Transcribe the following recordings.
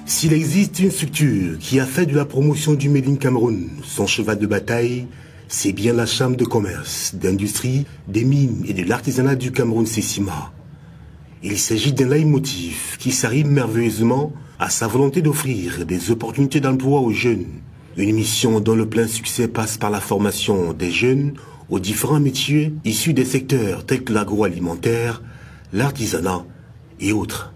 S'il existe une structure qui a fait de la promotion du Made in Cameroun son cheval de bataille, c'est bien la Chambre de commerce, d'industrie, des mines et de l'artisanat du Cameroun Sessima. Il s'agit d'un leitmotiv qui s'arrive merveilleusement à sa volonté d'offrir des opportunités d'emploi aux jeunes. Une mission dont le plein succès passe par la formation des jeunes aux différents métiers issus des secteurs tels que l'agroalimentaire, l'artisanat et autres.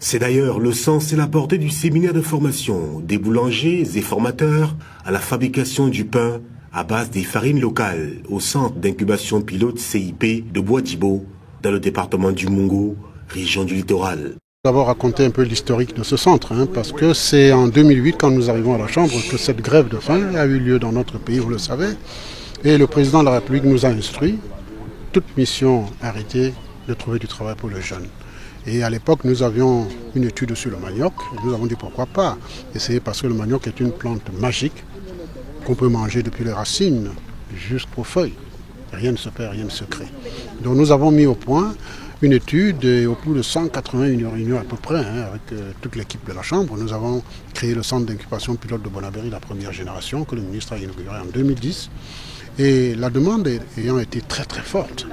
C'est d'ailleurs le sens et la portée du séminaire de formation des boulangers et formateurs à la fabrication du pain à base des farines locales au centre d'incubation pilote CIP de Bois-d'Ibo dans le département du Mungo, région du littoral. D'abord raconter un peu l'historique de ce centre, parce que c'est en 2008, quand nous arrivons à la Chambre, que cette grève de faim a eu lieu dans notre pays, vous le savez. Et le président de la République nous a instruit, toute mission arrêtée, de trouver du travail pour les jeunes. Et à l'époque, nous avions une étude sur le manioc. Et nous avons dit pourquoi pas essayer, parce que le manioc est une plante magique qu'on peut manger depuis les racines jusqu'aux feuilles. Rien ne se perd, rien ne se crée. Donc nous avons mis au point une étude et au bout de 180 réunions à peu près, avec toute l'équipe de la Chambre, nous avons créé le centre d'incubation pilote de Bonabéry, la première génération, que le ministre a inauguré en 2010. Et la demande ayant été très très forte,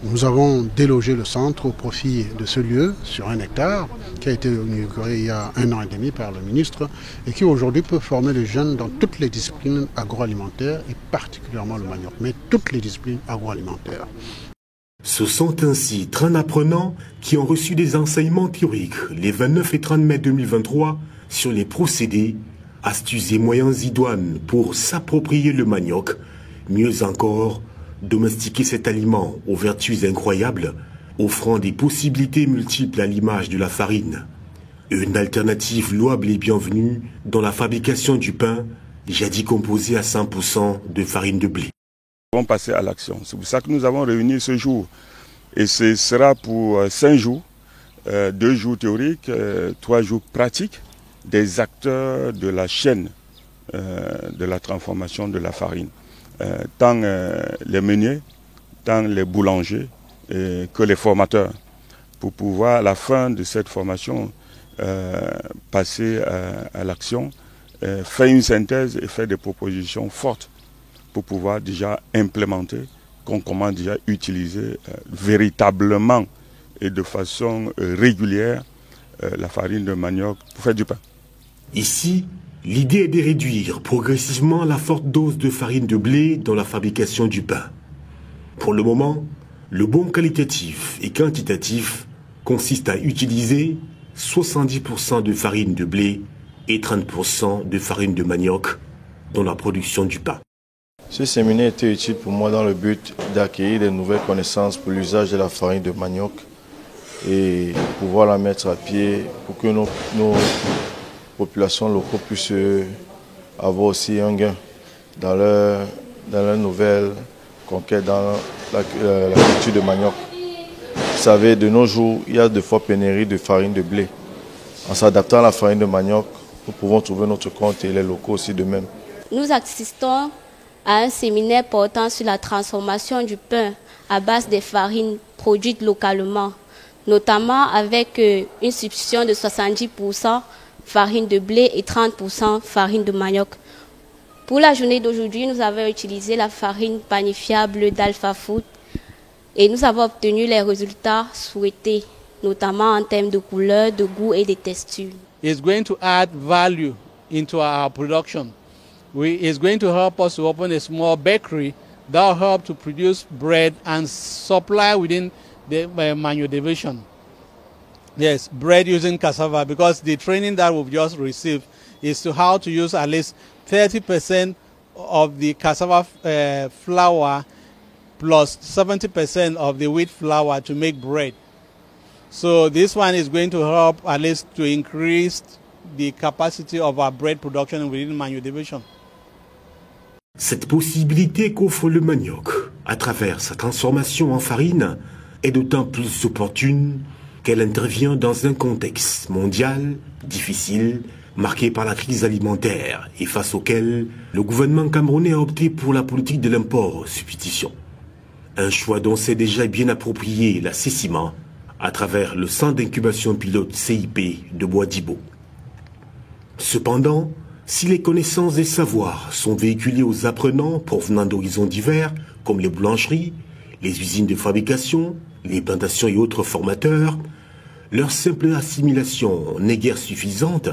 nous avons délogé le centre au profit de ce lieu sur 1 hectare qui a été inauguré il y a 1 an et demi par le ministre et qui aujourd'hui peut former les jeunes dans toutes les disciplines agroalimentaires et particulièrement le manioc, mais toutes les disciplines agroalimentaires. Ce sont ainsi 30 apprenants qui ont reçu des enseignements théoriques les 29 et 30 mai 2023 sur les procédés, astuces et moyens idoines pour s'approprier le manioc, mieux encore, domestiquer cet aliment aux vertus incroyables, offrant des possibilités multiples à l'image de la farine. Une alternative louable et bienvenue dans la fabrication du pain, jadis composé à 100% de farine de blé. Nous allons passer à l'action. C'est pour ça que nous avons réuni ce jour. Et ce sera pour 5 jours, 2 jours théoriques, 3 jours pratiques, des acteurs de la chaîne de la transformation de la farine. Tant les meuniers, tant les boulangers que les formateurs, pour pouvoir à la fin de cette formation passer à l'action, faire une synthèse et faire des propositions fortes pour pouvoir déjà implémenter, qu'on commence déjà à utiliser véritablement et de façon régulière la farine de manioc pour faire du pain. Ici, l'idée est de réduire progressivement la forte dose de farine de blé dans la fabrication du pain. Pour le moment, le bond qualitatif et quantitatif consiste à utiliser 70% de farine de blé et 30% de farine de manioc dans la production du pain. Ce séminaire était utile pour moi dans le but d'acquérir de nouvelles connaissances pour l'usage de la farine de manioc et pouvoir la mettre à pied pour que nos populations locales puissent avoir aussi un gain dans leur nouvelle conquête dans la culture de manioc. Vous savez, de nos jours, il y a de fortes pénuries de farine de blé. En s'adaptant à la farine de manioc, nous pouvons trouver notre compte et les locaux aussi de même. Nous assistons à un séminaire portant sur la transformation du pain à base des farines produites localement, notamment avec une substitution de 70% farine de blé et 30% farine de manioc. Pour la journée d'aujourd'hui, nous avons utilisé la farine panifiable d'Alpha Food et nous avons obtenu les résultats souhaités, notamment en termes de couleur, de goût et de texture. It's going to add value into our production. It's going to help us to open a small bakery that will help to produce bread and supply within the manioc division. Yes, bread using cassava, because the training that we've just received is to how to use at least 30% of the cassava flour plus 70% of the wheat flour to make bread. So this one is going to help at least to increase the capacity of our bread production within manioc division. Cette possibilité qu'offre le manioc à travers sa transformation en farine est d'autant plus opportune qu'elle intervient dans un contexte mondial difficile, marqué par la crise alimentaire et face auquel le gouvernement camerounais a opté pour la politique de l'import-substitution. Un choix dont s'est déjà bien approprié la Sessima à travers le centre d'incubation pilote CIP de Bois-d'Ibo. Cependant, si les connaissances et savoirs sont véhiculés aux apprenants provenant d'horizons divers, comme les boulangeries, les usines de fabrication, les plantations et autres formateurs, leur simple assimilation n'est guère suffisante.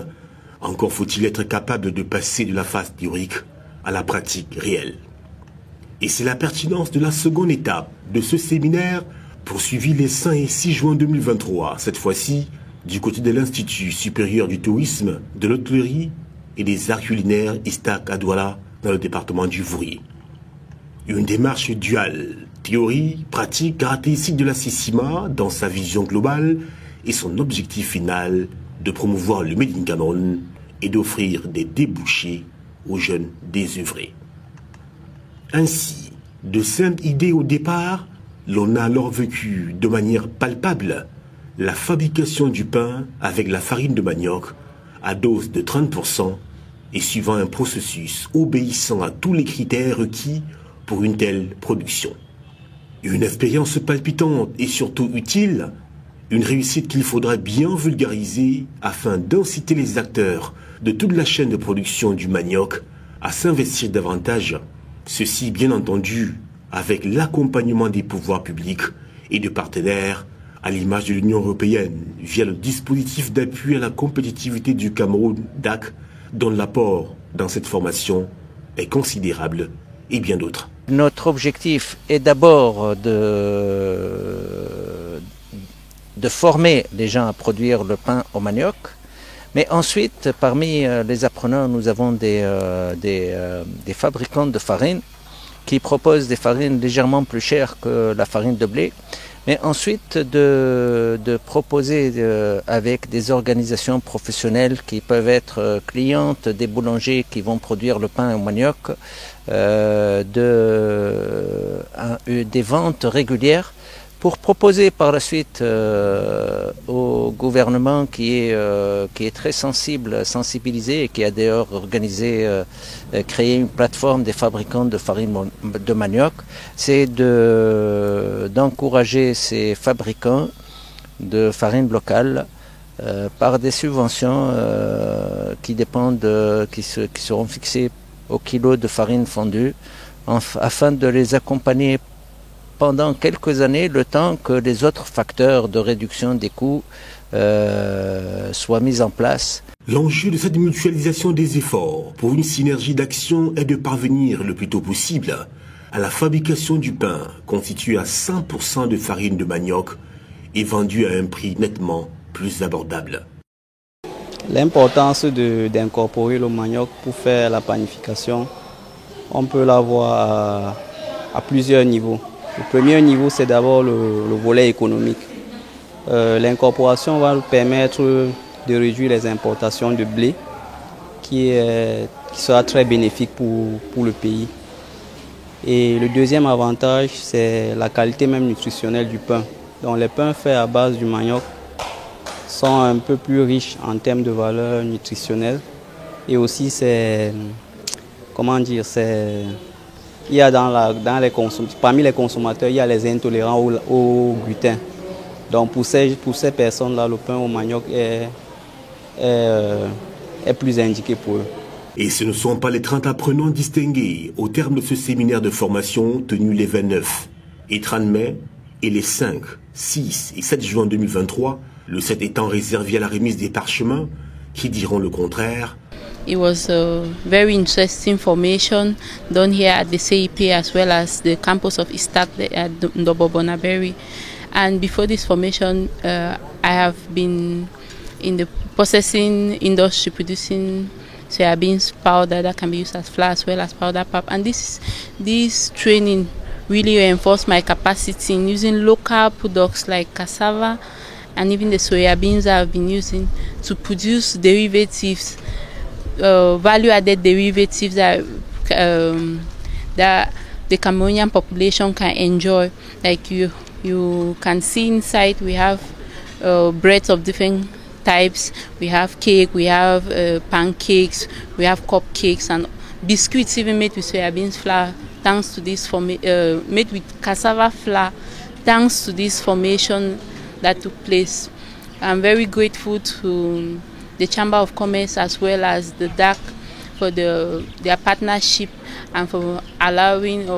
Encore faut-il être capable de passer de la phase théorique à la pratique réelle. Et c'est la pertinence de la seconde étape de ce séminaire poursuivi les 5 et 6 juin 2023, cette fois-ci du côté de l'Institut supérieur du tourisme, de l'hôtellerie et des arts culinaires Istak à Douala dans le département du Vouri. Une démarche duale, théorie, pratique, caractéristique de la CICIMA dans sa vision globale et son objectif final de promouvoir le Made in Cameroun et d'offrir des débouchés aux jeunes désœuvrés. Ainsi, de simples idées au départ, l'on a alors vécu de manière palpable la fabrication du pain avec la farine de manioc à dose de 30% et suivant un processus obéissant à tous les critères requis pour une telle production. Une expérience palpitante et surtout utile, une réussite qu'il faudra bien vulgariser afin d'inciter les acteurs de toute la chaîne de production du manioc à s'investir davantage, ceci bien entendu avec l'accompagnement des pouvoirs publics et de partenaires à l'image de l'Union européenne via le dispositif d'appui à la compétitivité du Cameroun DAC, dont l'apport dans cette formation est considérable et bien d'autres. Notre objectif est d'abord de former les gens à produire le pain au manioc, mais ensuite parmi les apprenants nous avons des fabricants de farine qui proposent des farines légèrement plus chères que la farine de blé, mais ensuite de proposer avec des organisations professionnelles qui peuvent être clientes des boulangers qui vont produire le pain au manioc, des ventes régulières pour proposer par la suite au gouvernement qui est très sensibilisé et qui a d'ailleurs créé une plateforme des fabricants de farine de manioc, c'est d'encourager ces fabricants de farine locale par des subventions qui seront fixées au kilo de farine fondue afin de les accompagner pendant quelques années, le temps que les autres facteurs de réduction des coûts soient mis en place. L'enjeu de cette mutualisation des efforts pour une synergie d'action est de parvenir le plus tôt possible à la fabrication du pain constitué à 100% de farine de manioc et vendu à un prix nettement plus abordable. L'importance d'incorporer le manioc pour faire la panification, on peut l'avoir à plusieurs niveaux. Le premier niveau, c'est d'abord le volet économique. L'incorporation va nous permettre de réduire les importations de blé, qui sera très bénéfique pour le pays. Et le deuxième avantage, c'est la qualité même nutritionnelle du pain. Donc les pains faits à base du manioc sont un peu plus riches en termes de valeur nutritionnelle. Et aussi, il y a parmi les consommateurs, il y a les intolérants au gluten. Donc pour ces personnes-là, le pain au manioc est plus indiqué pour eux. Et ce ne sont pas les 30 apprenants distingués au terme de ce séminaire de formation tenu les 29 et 30 mai et les 5, 6 et 7 juin 2023, le 7 étant réservé à la remise des parchemins, qui diront le contraire. It was a very interesting formation done here at the CIP as well as the campus of Istak at Ndobobonaberi. And before this formation, I have been in the processing industry producing soybeans powder that can be used as flour as well as powder pap. And this training really reinforced my capacity in using local products like cassava and even the soybeans that I've been using to produce derivatives, value-added derivatives that the Cameroonian population can enjoy. Like you can see inside, we have breads of different types. We have cake, we have pancakes, we have cupcakes and biscuits even made with soybeans flour. Thanks to this made with cassava flour. Thanks to this formation, that took place. I'm very grateful to the Chamber of Commerce as well as the DAC for their partnership and for allowing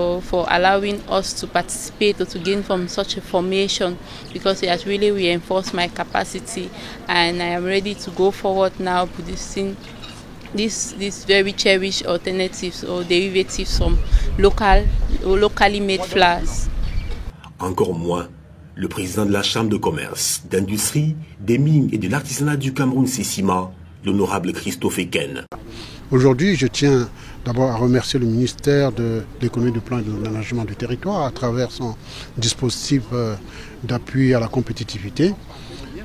us to participate or to gain from such a formation, because it has really reinforced my capacity, and I am ready to go forward now producing these very cherished alternatives or derivatives from locally made flowers. Encore moins, le président de la Chambre de commerce, d'industrie, des mines et de l'artisanat du Cameroun, CECIMA, l'honorable Christophe Eken. Aujourd'hui, je tiens d'abord à remercier le ministère de l'économie, du plan et de l'aménagement du territoire à travers son dispositif d'appui à la compétitivité,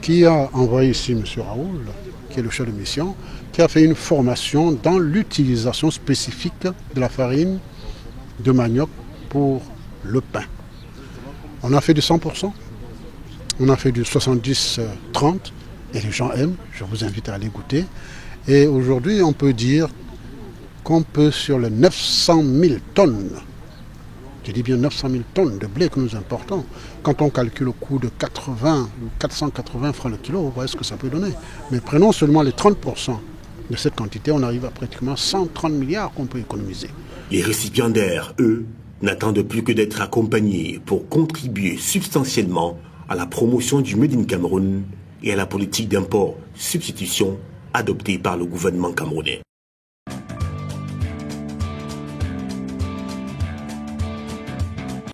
qui a envoyé ici M. Raoul, qui est le chef de mission, qui a fait une formation dans l'utilisation spécifique de la farine de manioc pour le pain. On a fait du 100%, on a fait du 70-30, et les gens aiment, je vous invite à aller goûter. Et aujourd'hui, on peut dire qu'on peut, sur les 900 000 tonnes, je dis bien 900 000 tonnes de blé que nous importons, quand on calcule le coût de 80 ou 480 francs le kilo, vous voyez ce que ça peut donner. Mais prenons seulement les 30% de cette quantité, on arrive à pratiquement 130 milliards qu'on peut économiser. Les récipiendaires, eux, n'attendent plus que d'être accompagnés pour contribuer substantiellement à la promotion du Made in Cameroun et à la politique d'import-substitution adoptée par le gouvernement camerounais.